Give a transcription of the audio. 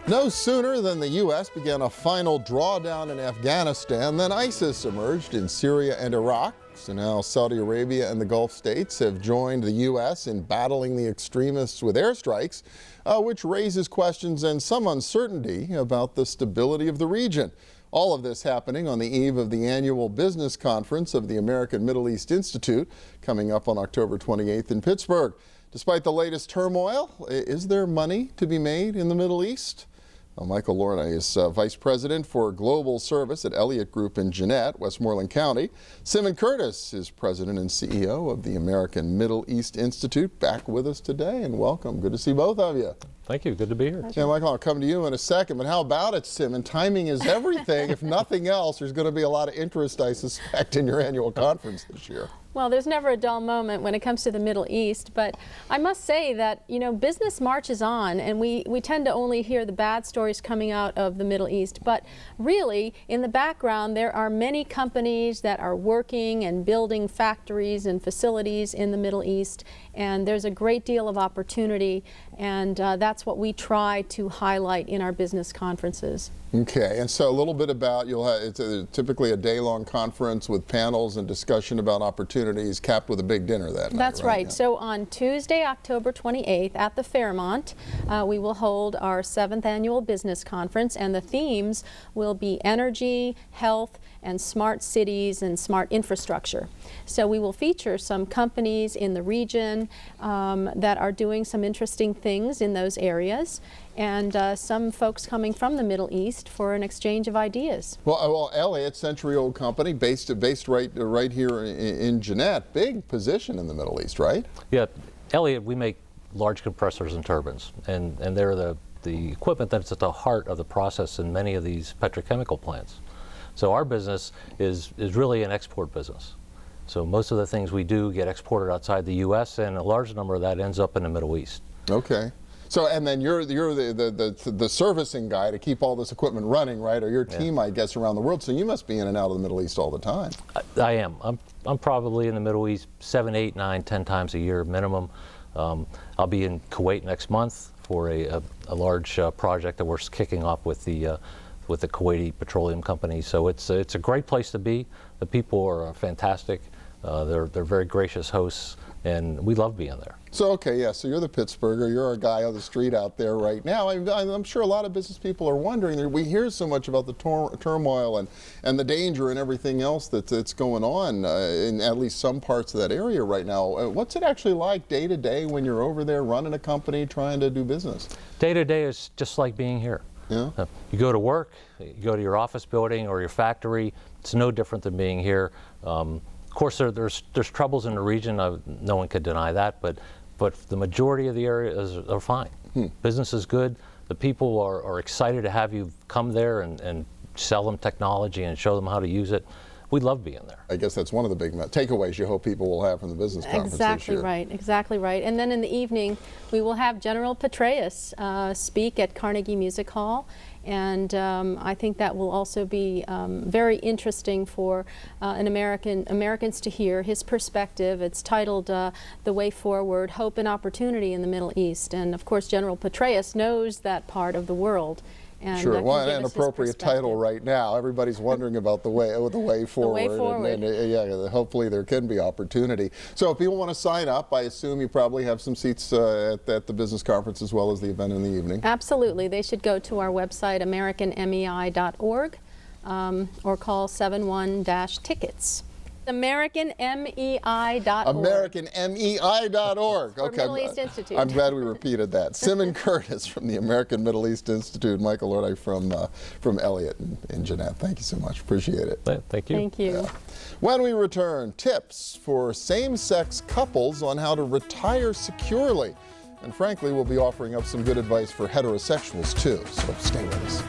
No sooner than the U.S. began a final drawdown in Afghanistan than ISIS emerged in Syria and Iraq. So now Saudi Arabia and the Gulf states have joined the U.S. in battling the extremists with airstrikes, which raises questions and some uncertainty about the stability of the region. All of this happening on the eve of the annual business conference of the American Middle East Institute, coming up on October 28th in Pittsburgh. Despite the latest turmoil, is there money to be made in the Middle East? Well, Michael Lorna is Vice President for Global Service at Elliott Group in Jeannette, Westmoreland County. Simon Curtis is President and CEO of the American Middle East Institute, back with us today, and welcome. Good to see both of you. Thank you. Good to be here. Yeah, Michael, I'll come to you in a second, but how about it, Simon? Timing is everything. If nothing else, there's going to be a lot of interest, I suspect, in your annual conference this year. Well, there's never a dull moment when it comes to the Middle East, but I must say that, you know, business marches on, and we tend to only hear the bad stories coming out of the Middle East, but really, in the background, there are many companies that are working and building factories and facilities in the Middle East, and there's a great deal of opportunity, and that's what we try to highlight in our business conferences. Okay, and so a little bit about, it's typically a day-long conference with panels and discussion about opportunities, capped with a big dinner that night. That's right. Yeah. So on Tuesday, October 28th at the Fairmont, we will hold our 7th annual business conference, and the themes will be energy, health, and smart cities and smart infrastructure. So we will feature some companies in the region that are doing some interesting things in those areas, and some folks coming from the Middle East for an exchange of ideas. Well, Elliott, century-old company, based right here in Jeannette, big position in the Middle East, right? Yeah, Elliott, we make large compressors and turbines, and they're the equipment that's at the heart of the process in many of these petrochemical plants. So our business is really an export business. So most of the things we do get exported outside the U.S., and a large number of that ends up in the Middle East. Okay. So, and then you're the servicing guy to keep all this equipment running, right? Or your team, I guess, around the world. So you must be in and out of the Middle East all the time. I am. I'm probably in the Middle East 7, 8, 9, 10 times a year minimum. I'll be in Kuwait next month for a large project that we're kicking off with the Kuwaiti petroleum company. So it's a great place to be. The people are fantastic. They're very gracious hosts, and we love being there. So, okay, yeah, so you're the Pittsburgher, you're a guy on the street out there right now. I'm sure a lot of business people are wondering, we hear so much about the turmoil and the danger and everything else that's going on in at least some parts of that area right now. What's it actually like day to day when you're over there running a company, trying to do business? Day to day is just like being here. Yeah. You go to work, you go to your office building or your factory, it's no different than being here. Of course, there's troubles in the region, no one could deny that, but the majority of the areas are fine. Business is good. The people are excited to have you come there and sell them technology and show them how to use it. We love being there. I guess that's one of the big takeaways you hope people will have from the business conference this year. Exactly right. And then in the evening, we will have General Petraeus speak at Carnegie Music Hall. And I think that will also be very interesting for Americans to hear his perspective. It's titled The Way Forward, Hope and Opportunity in the Middle East. And of course, General Petraeus knows that part of the world. And sure, well, an appropriate title right now. Everybody's wondering about the way forward. The way forward. And yeah, hopefully there can be opportunity. So if people want to sign up, I assume you probably have some seats at the business conference as well as the event in the evening. Absolutely. They should go to our website, AmericanMEI.org, or call 71-tickets. AmericanMEI.org. AmericanMEI.org. Okay. Middle East Institute. I'm glad we repeated that. Simon Curtis from the American Middle East Institute, Michael Lorna from Elliott in Jeannette. Thank you so much. Appreciate it. Thank you. Thank you. Yeah. When we return, tips for same-sex couples on how to retire securely. And frankly, we'll be offering up some good advice for heterosexuals too. So stay with us.